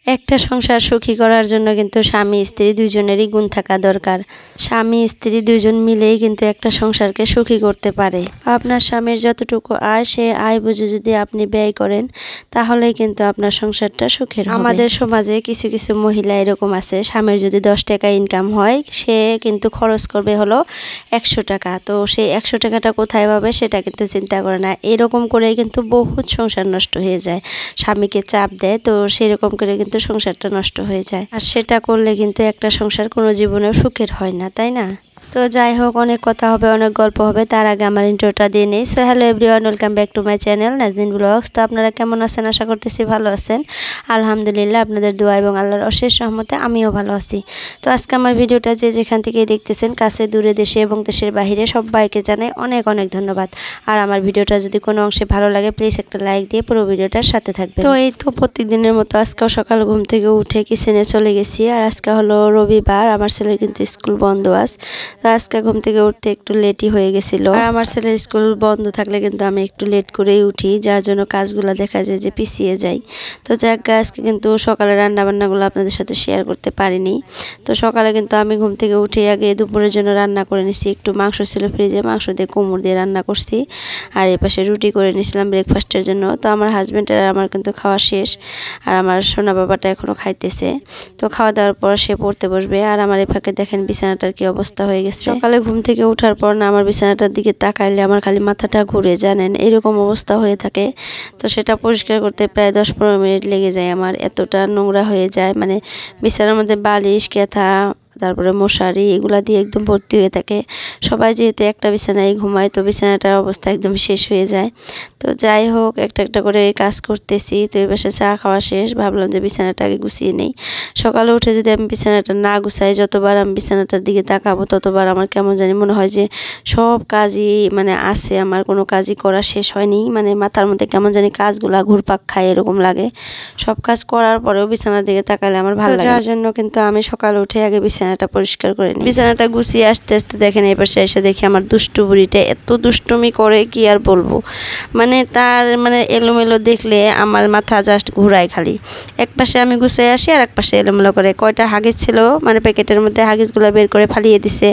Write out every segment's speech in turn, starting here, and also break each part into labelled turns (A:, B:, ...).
A: একটা সংসার সুখী করার জন্য কিন্তু স্বামী স্ত্রী দুইজনেরই গুণ থাকা দরকার। স্বামী স্ত্রী দুইজন মিলেই কিন্তু একটা সংসারকে সুখী করতে পারে। আপনার স্বামীর যতটুকু আয় সে আয় বুঝে যদি আপনি ব্যয় করেন তাহলেই কিন্তু আপনার সংসারটা সুখের হবে। আমাদের সমাজে কিছু কিছু মহিলা এরকম আছে, স্বামীর যদি 10 টাকা ইনকাম হয় সে কিন্তু খরচ করবে হলো 100 টাকা। তো সেই 100 টাকাটা কোথায় পাবে সেটা কিন্তু চিন্তা করে না। এরকম করেই কিন্তু বহুত সংসার নষ্ট হয়ে যায়। স্বামীকে চাপ দেয়, তো সেরকম করে কিন্তু সংসারটা নষ্ট হয়ে যায়। আর সেটা করলে কিন্তু একটা সংসার কোনো জীবনেও সুখের হয় না, তাই না? তো যাই হোক, অনেক কথা হবে, অনেক গল্প হবে, তার আগে আমার ইন্ট্রোটা দিয়ে নেই। So hello everyone, welcome back to my channel Nazneen blogs. তো আপনারা কেমন আছেন? আশা করতেছি ভালো আছেন। আলহামদুলিল্লাহ, আপনাদের দোয়া এবং আল্লাহর অশেষ রহমতে আমিও ভালো আছি। তো আজকে আমার ভিডিওটা যে যেখান থেকে দেখতেছেন, কাছে দূরে, দেশে এবং দেশের বাইরে, সবাইকে জানাই অনেক অনেক ধন্যবাদ। আর আমার ভিডিওটা যদি কোনো অংশে ভালো লাগে প্লিজ একটা লাইক দিয়ে পুরো ভিডিওটার সাথে থাকবেন। তো এই তো প্রত্যেকদিনের মতো আজকেও সকাল ঘুম থেকে উঠে কিচেনে চলে গেছি। আর আজকে হলো রবিবার, আমার ছেলের কিন্তু স্কুল বন্ধ আছে। তো আজকে ঘুম থেকে উঠতে একটু লেটই হয়ে গেছিল। আর আমার ছেলের স্কুল বন্ধ থাকলে কিন্তু আমি একটু লেট করেই উঠি, যার জন্য কাজগুলো দেখা যায় যে পিছিয়ে যায়। তো যাক, আজকে কিন্তু সকালে রান্নাবান্নাগুলো আপনাদের সাথে শেয়ার করতে পারিনি। তো সকালে কিন্তু আমি ঘুম থেকে উঠে আগে দুপুরের জন্য রান্না করে নিছি। একটু মাংস ছিল ফ্রিজে, মাংস দিয়ে কোমর দিয়ে রান্না করছি। আর এ পাশে রুটি করে নিয়েছিলাম ব্রেকফাস্টের জন্য। তো আমার হাজব্যান্ডের আমার কিন্তু খাওয়া শেষ, আর আমার সোনা বাবাটা এখনও খাইতেছে। তো খাওয়া দাওয়ার পর সে পড়তে বসবে। আর আমার এই ফাঁকে দেখেন বিছানাটার কি অবস্থা হয়ে গেছে। সকালে ঘুম থেকে ওঠার পর না আমার বিছানাটার দিকে তাকাইলে আমার খালি মাথাটা ঘুরে, জানেন, এরকম অবস্থা হয়ে থাকে। তো সেটা পরিষ্কার করতে প্রায় 10-15 মিনিট লেগে যায় আমার, এতটা নোংরা হয়ে যায়। মানে বিছানার মধ্যে বালিশ, কেথা, তারপরে মশারি এগুলা দিয়ে একদম ভর্তি হয়ে থাকে। সবাই যেহেতু একটা বিছানায় ঘুমায়, তো বিছানাটার অবস্থা একদম শেষ হয়ে যায়। তো যাই হোক, একটা একটা করে কাজ করতেছি। তো এই পাশে চা খাওয়া শেষ, ভাবলাম যে বিছানাটা আগে গুছিয়ে নেই। সকালে উঠে যদি আমি বিছানাটা না গুছাই, যতবার আমি বিছানাটার দিকে তাকাবো ততবার আমার কেমন জানি মনে হয় যে সব কাজই মানে আছে, আমার কোনো কাজই করা শেষ হয়নি। মানে মাথার মধ্যে কেমন জানি কাজগুলা ঘুরপাক খায় এরকম লাগে। সব কাজ করার পরেও বিছানার দিকে তাকালে আমার ভালো লাগে। যার জন্য কিন্তু আমি সকালে উঠে আগে বিছানাটা পরিষ্কার করে নিই। বিছানাটা গুছিয়ে আস্তে আস্তে দেখেন এই পাশে এসে দেখি আমার দুষ্টু বুড়িটা এত দুষ্টুমি করে কি আর বলবো। মানে তার মানে এলোমেলো দেখলে আমার মাথা জাস্ট ঘুরায় খালি। এক পাশে আমি গুছিয়ে আসি আর এক পাশে এলোমেলো করে। কয়টা হাগিস ছিল মানে প্যাকেটের মধ্যে হাগিসগুলো বের করে ফালিয়ে দিছে।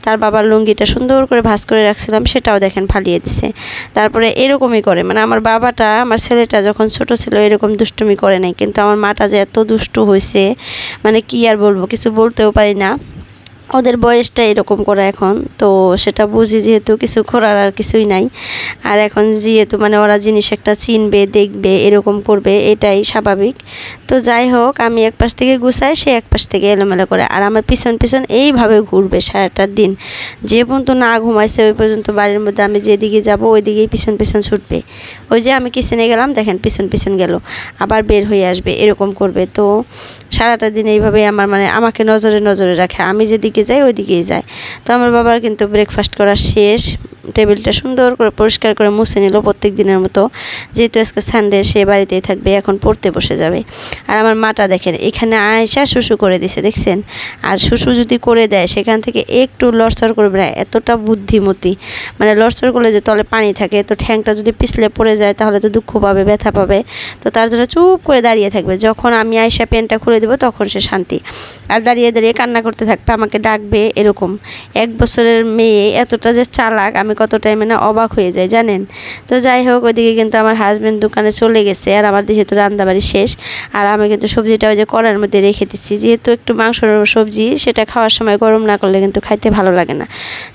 A: তার বাবার লুঙ্গিটা সুন্দর করে ভাঁজ করে রাখছিলাম, সেটাও দেখেন ফালিয়ে দিছে। তারপরে এরকমই করে, মানে আমার বাবাটা, আমার ছেলেটা যখন ছোট ছিল এরকম দুষ্টুমি করে নাই, কিন্তু আমার মাটা যে এত দুষ্টু হয়েছে মানে কি আর বলবো, কিছু বলতেও পারি না। ওদের বয়সটা এরকম করা এখন, তো সেটা বুঝি যেহেতু কিছু করার আর কিছুই নাই। আর এখন যেহেতু মানে ওরা জিনিস একটা চিনবে, দেখবে, এরকম করবে, এটাই স্বাভাবিক। তো যাই হোক, আমি এক পাশ থেকে গুছাই, সে এক পাশ থেকে এলোমেলো করে। আর আমার পিছন পিছন এইভাবে ঘুরবে সারাটা দিন। যে পর্যন্ত না ঘুমাইছে ওই পর্যন্ত বাড়ির মধ্যে আমি যেদিকে যাব ওই দিকেই পিছন পিছন ছুটবে। ওই যে আমি কিচেনে গেলাম দেখেন পিছন পিছন গেল, আবার বের হয়ে আসবে, এরকম করবে। তো সারাটা দিন এইভাবে আমার মানে আমাকে নজরে নজরে রাখে, আমি যেদিকে যাই ওই দিকেই যায়। তো আমার বাবার কিন্তু ব্রেকফাস্ট করা শেষ, টেবিলটা সুন্দর করে পরিষ্কার করে মুছে নিল প্রত্যেক দিনের মতো। যেহেতু আজকে সানডে, সে বাড়িতেই থাকবে, এখন পড়তে বসে যাবে। আর আমার মাটা দেখেন এখানে আয়সা শুশু করে দিছে, দেখছেন। আর শুশু যদি করে দেয় সেখান থেকে একটু লড়চড় করবে না, এতটা বুদ্ধিমতী। মানে লড়চড় করলে যে তলে পানি থাকে, তো ঠ্যাংটা যদি পিছলে পড়ে যায় তাহলে তো দুঃখ পাবে, ব্যথা পাবে। তো তার জন্য চুপ করে দাঁড়িয়ে থাকবে, যখন আমি আয়সা প্যান্টটা খুলে দেবো তখন সে শান্তি। আর দাঁড়িয়ে দাঁড়িয়ে কান্না করতে থাকবে, আমাকে ডাকবে, এরকম। 1 বছরের মেয়ে এতটা যে চালাক, আমি কত টাইমে না অবাক হয়ে যায়, জানেন। তো যাই হোক, ওইদিকে কিন্তু আমার হাজব্যান্ড দোকানে চলে গেছে, আর আমার যেহেতু রান্নাবাড়ি শেষ। আর আমি কিন্তু সবজিটা ওই যে কড়ার মধ্যে রেখে দিচ্ছি, যেহেতু একটু মাংসর সবজি, সেটা খাওয়ার সময় গরম না করলে কিন্তু খাইতে ভালো লাগে না।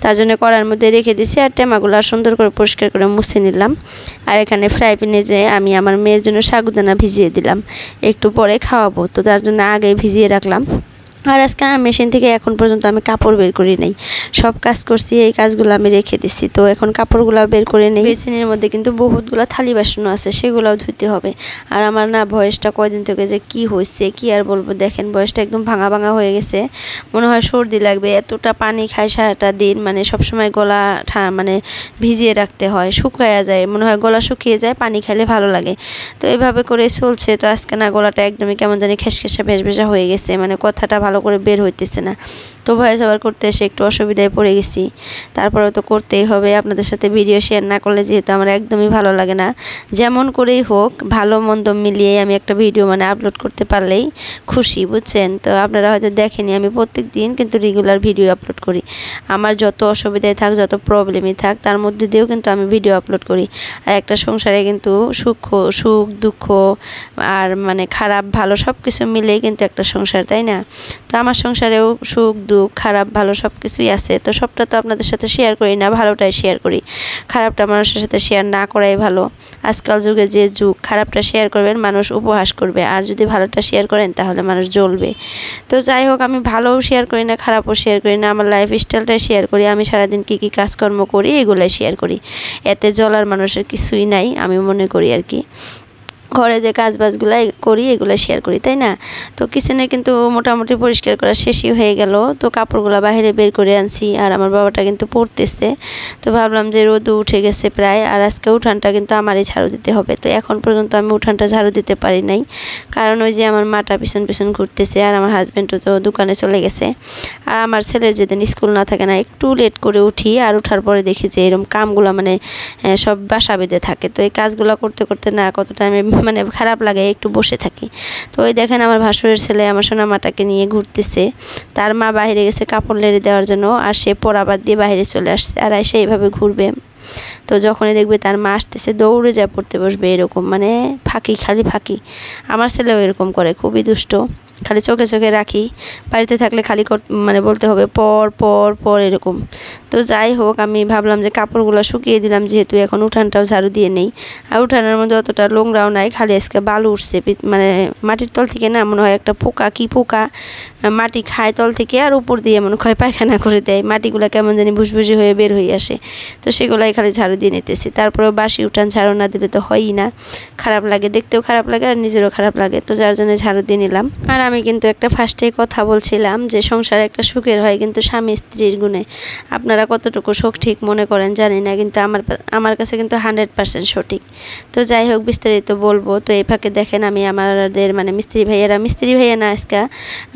A: তার জন্য কড়ার মধ্যে রেখে দিচ্ছি। আর টেমাগুলো সুন্দর করে পরিষ্কার করে মুছে নিলাম। আর এখানে ফ্রাই প্যানে যে আমি আমার মেয়ের জন্য সাগুদানা ভিজিয়ে দিলাম, একটু পরে খাওয়াবো, তো তার জন্য আগে ভিজিয়ে রাখলাম। আর আজকে মেশিন থেকে এখন পর্যন্ত আমি কাপড় বের করি নাই, সব কাজ করছি, এই কাজগুলো আমি রেখে দিচ্ছি। তো এখন কাপড়গুলো বের করে নেই। বেসিনের মধ্যে কিন্তু বহুতগুলো থালি বাসনও আছে, সেগুলোও ধুতে হবে। আর আমার না ভয়েসটা কয়দিন থেকে যে কি হয়েছে কি আর বলবো, দেখেন ভয়েসটা একদম ভাঙা ভাঙা হয়ে গেছে, মনে হয় সর্দি লাগবে। এতটা পানি খাই সারাটা দিন, মানে সবসময় গলা মানে ভিজিয়ে রাখতে হয়, শুকায়া যায়, মনে হয় গলা শুকিয়ে যায়, পানি খাইলে ভালো লাগে। তো এইভাবে করে চলছে। তো আজকে না গলাটা একদমই কেমন জানি খেসখেসা ভেসভেসা হয়ে গেছে, মানে কথাটা ভালো করে বের হইতেছে না। তো ভয়েস ওভার করতে এসে একটু অসুবিধায় পড়ে গেছি, তারপরেও তো করতেই হবে। আপনাদের সাথে ভিডিও শেয়ার না করলে যেহেতু আমার একদমই ভালো লাগে না, যেমন করেই হোক ভালো মন্দ মিলিয়ে আমি একটা ভিডিও মানে আপলোড করতে পারলেই খুশি, বুঝছেন। তো আপনারা হয়তো দেখেনি, আমি প্রত্যেক দিন কিন্তু রেগুলার ভিডিও আপলোড করি। আমার যত অসুবিধায় থাক, যত প্রবলেমই থাক, তার মধ্যে দিয়েও কিন্তু আমি ভিডিও আপলোড করি। আর একটা সংসারে কিন্তু সুখ দুঃখ আর মানে খারাপ ভালো সব কিছু মিলেই কিন্তু একটা সংসার, তাই না? তো আমার সংসারেও সুখ দুঃখ খারাপ ভালো সব কিছুই আছে। তো সবটা তো আপনাদের সাথে শেয়ার করি না, ভালোটাই শেয়ার করি। খারাপটা মানুষের সাথে শেয়ার না করাই ভালো। আজকাল যুগে যে যুগ, খারাপটা শেয়ার করবেন মানুষ উপহাস করবে, আর যদি ভালোটা শেয়ার করেন তাহলে মানুষ জ্বলবে। তো যাই হোক, আমি ভালোও শেয়ার করি না, খারাপও শেয়ার করি না, আমার লাইফ স্টাইলটাই শেয়ার করি। আমি সারাদিন কী কী কাজকর্ম করি এগুলাই শেয়ার করি। এতে জ্বলার মানুষের কিছুই নাই আমি মনে করি আর কি। ঘরে যে কাজবাজগুলাই করি এগুলো শেয়ার করি, তাই না? তো কিচেনে কিন্তু মোটামুটি পরিষ্কার করা শেষই হয়ে গেল। তো কাপড়গুলো বাইরে বের করে আনছি, আর আমার বাবাটা কিন্তু পড়তেছে। তো ভাবলাম যে রোদও উঠে গেছে প্রায়, আর আজকে উঠানটা কিন্তু আমারই ঝাড়ু দিতে হবে। তো এখন পর্যন্ত আমি উঠানটা ঝাড়ু দিতে পারি নাই, কারণ ওই যে আমার মাটা পিছন পিছন ঘুরতেছে, আর আমার হাজব্যান্ডও তো দোকানে চলে গেছে। আর আমার ছেলের যেদিন স্কুল না থাকে না, একটু লেট করে উঠি, আর ওঠার পরে দেখি যে এরকম কামগুলো মানে সব বাসা বেঁধে থাকে। তো এই কাজগুলো করতে করতে না কতটা আমি মানে খারাপ লাগে, একটু বসে থাকি। তো ওই দেখেন আমার ভাসুরের ছেলে আমার সোনামাটাকে নিয়ে ঘুরতেছে। তার মা বাইরে গেছে কাপড় লেড়ে দেওয়ার জন্য, আর সে পরাবাদ দিয়ে বাইরে চলে আসছে, আর এসে এইভাবে ঘুরবে। তো যখনই দেখবে তার মা আসতেছে দৌড়ে যা পড়তে বসবে, এরকম মানে ফাঁকি, খালি ফাঁকি। আমার ছেলেও এরকম করে, খুবই দুষ্ট, খালি চোখে চোখে রাখি। বাড়িতে থাকলে খালি মানে বলতে হবে পর পর পর এরকম। তো যাই হোক, আমি ভাবলাম যে কাপড়গুলো শুকিয়ে দিলাম, যেহেতু এখন উঠানটাও ঝাড়ু দিয়ে নেই। আর উঠানের মধ্যে অতটা নোংরাও নাই, খালি আজকে বালু উঠছে, মানে মাটির তল থেকে না মনে হয় একটা পোকা, কি পোকা মাটি খায় তল থেকে, আর উপর দিয়ে মনে হয় পায়খানা করে দেয়, মাটিগুলো কেমন জানি ভুসভুসি হয়ে বের হয়ে আসে। তো সেগুলাই খালি ঝাড়ু দিয়ে নিতেছি। তারপরেও বাসি উঠান ঝাড়ু না দিলে তো হয়ই না, খারাপ লাগে, দেখতেও খারাপ লাগে আর নিজেরও খারাপ লাগে। তো যার জন্য ঝাড়ু দিয়ে নিলাম। আর আমি কিন্তু একটা ফার্স্টেই কথা বলছিলাম যে সংসার একটা সুখের হয় কিন্তু স্বামী স্ত্রীর গুণে। আপনারা কতটুকু সুখ ঠিক মনে করেন জানি না, কিন্তু আমার কাছে কিন্তু 100% সঠিক। তো যাই হোক, বিস্তারিত বলবো। তো এই ফাঁকে দেখেন আমি আমাদের মানে মিস্ত্রি ভাইয়া না, আজকে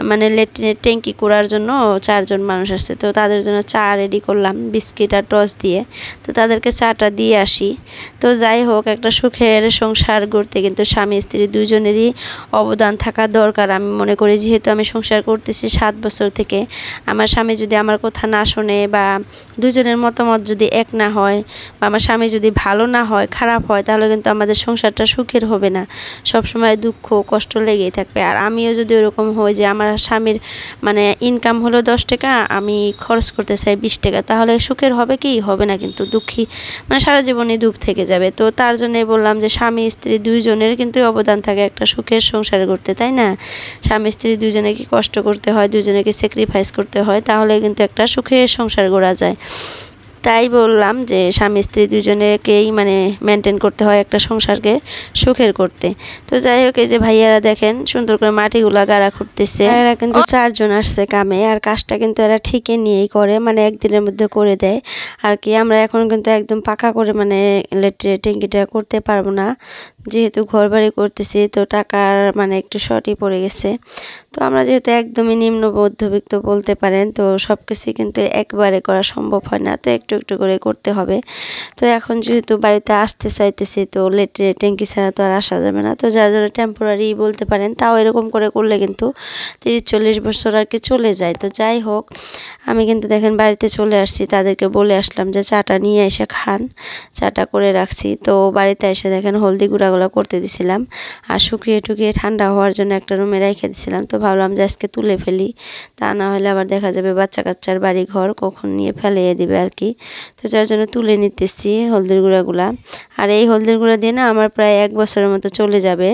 A: মানে লেট্রিনের ট্যাঙ্কি করার জন্য 4 জন মানুষ আসছে। তো তাদের জন্য চা রেডি করলাম বিস্কিট আর টস দিয়ে। তো তাদেরকে চাটা দিয়ে আসি। তো যাই হোক, একটা সুখের সংসার গড়তে কিন্তু স্বামী স্ত্রী দুজনেরই অবদান থাকা দরকার আমি মনে করি। যেহেতু আমি সংসার করতেছি 7 বছর থেকে, আমার স্বামী যদি আমার কথা না শোনে, বা দুজনের মতামত যদি এক না হয়, বা আমার স্বামী যদি ভালো না হয়, খারাপ হয়, তাহলে কিন্তু আমাদের সংসারটা সুখের হবে না। সবসময় দুঃখ কষ্ট লেগেই থাকবে। আর আমিও যদি ওরকম হয় যে আমার স্বামীর মানে ইনকাম হলো 10 টাকা, আমি খরচ করতে চাই 20 টাকা, তাহলে সুখের হবে কি? হবে না, কিন্তু দুঃখী মানে সারা জীবনই দুঃখ থেকে যাবে। তো তার জন্যই বললাম যে স্বামী স্ত্রী দুইজনের কিন্তু অবদান থাকে একটা সুখের সংসার করতে, তাই না? স্বামী স্ত্রী দুজনেকে কষ্ট করতে হয়, দুজনেকে স্যাক্রিফাইস করতে হয়, তাহলে কিন্তু একটা সুখের সংসার গড়া যায়। তাই বললাম যে স্বামী স্ত্রী দুজনেকেই মানে মেনটেন করতে হয় একটা সংসারকে সুখের করতে। তো যাই হোক, এই যে ভাইয়ারা দেখেন সুন্দর করে মাটিগুলা গাড়া করতেছে। এরা কিন্তু 4 জন আসছে কামে, আর কাজটা কিন্তু এরা ঠিকই নিয়েই করে, মানে একদিনের মধ্যে করে দেয় আর কি। আমরা এখন কিন্তু একদম পাকা করে মানে ইলেকট্রিক ট্যাঙ্কিটা করতে পারবো না, যেহেতু ঘর বাড়ি করতেছি। তো টাকার মানে একটু শর্টই পড়ে গেছে। তো আমরা যেহেতু একদমই নিম্ন মধ্যবিত্ত বলতে পারেন, তো সব কিছুই কিন্তু একবারে করা সম্ভব হয় না, তো একটু একটু করে করতে হবে। তো এখন যেহেতু বাড়িতে আসতে চাইতেছি, তো ইলেকট্রিক ট্যাঙ্কি ছাড়া তো আর আসা যাবে না। তো যার জন্য টেম্পোরারি বলতে পারেন, তাও এরকম করে করলে কিন্তু 30-40 বছর আর কি চলে যায়। তো যাই হোক, আমি কিন্তু দেখেন বাড়িতে চলে আসছি, তাদেরকে বলে আসলাম যে চাটা নিয়ে এসে খান, চাটা করে রাখছি। তো বাড়িতে এসে দেখেন হলদি গুঁড়াগুলো করতে দিছিলাম, আর শুকিয়ে টুকিয়ে ঠান্ডা হওয়ার জন্য একটা রুমে রেখে দিছিলাম। তো ভাবলাম যে আজকে তুলে ফেলি, তা না হলে আবার দেখা যাবে বাচ্চা কাচ্চার বাড়ি ঘর কখন নিয়ে ফেলিয়ে দিবে আর কি। তো যার জন্য তুলে নিতেছি হলদির গুঁড়াগুলা। আর এই হলদির গুঁড়া দিয়ে না আমার প্রায় 1 বছরের মতো চলে যাবে।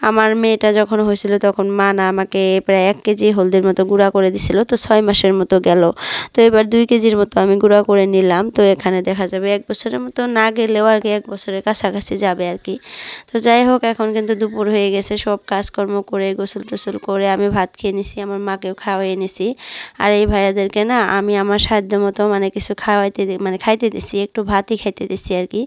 A: আমার মেয়েটা যখন হয়েছিল তখন মা না আমাকে প্রায় 1 কেজি হলদির মতো গুঁড়া করে দিছিল। তো 6 মাসের মতো গেল। তো এবার 2 কেজির মতো আমি গুঁড়া করে নিলাম। তো এখানে দেখা যাবে 1 বছরের মতো না গেলেও আর কি 1 বছরের কাছাকাছি যাবে আর কি। তো যাই হোক, এখন কিন্তু দুপুর হয়ে গেছে, সব কাজকর্ম করে গোসল টোসল করে আমি ভাত খেয়ে নিছি, আমার মাকেও খাওয়াই নিছি। আর এই ভাইয়াদেরকে না আমি আমার সাধ্য মতো মানে কিছু খাওয়াইতে মানে খাইতে দিছি, একটু ভাতই খাইতে দিছি আর কি।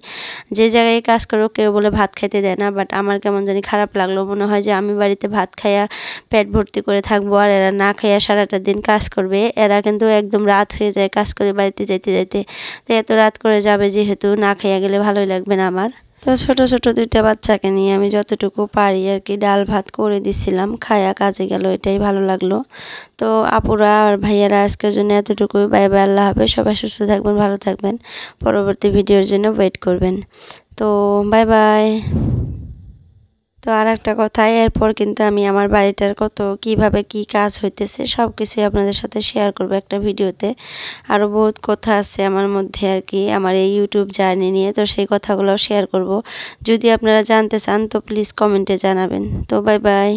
A: যে জায়গায় কাজ করো কেউ বলে ভাত খাইতে দেয় না, বাট আমার কেমন জানি খারাপ লাগলো, মনে হয় যে আমি বাড়িতে ভাত খাইয়া পেট ভর্তি করে থাকবো আর এরা না খাইয়া সারাটা দিন কাজ করবে। এরা কিন্তু একদম রাত হয়ে যায় কাজ করে বাড়িতে যাইতে যাইতে, তো এত রাত করে যাবে যেহেতু, না খাইয়া গেলে ভালোই লাগবে না আমার। তো ছোট ছোট দুইটা বাচ্চাকে নিয়ে আমি যতটুকু পারি আর কি ডাল ভাত করে দিছিলাম, খায়া কাজে গেল, এটাই ভালো লাগলো। তো আপুরা আর ভাইয়ারা আজকের জন্য এতটুকুই। বাই বাই, আল্লাহ হাফেজ। সবাই সুস্থ থাকবেন, ভালো থাকবেন, পরবর্তী ভিডিওর জন্য ওয়েট করবেন। তো বাই বাই। তো আর একটা কথা, এরপর কিন্তু আমি আমার বাড়িটার কিভাবে কি কাজ হইতেছে সব কিছুই আপনাদের সাথে শেয়ার করব একটা ভিডিওতে। আরও বহুত কথা আছে আমার মধ্যে আর কি, আমার এই ইউটিউব জার্নি নিয়ে, তো সেই কথাগুলো শেয়ার করব। যদি আপনারা জানতে চান তো প্লিজ কমেন্টে জানাবেন। তো বাই বাই।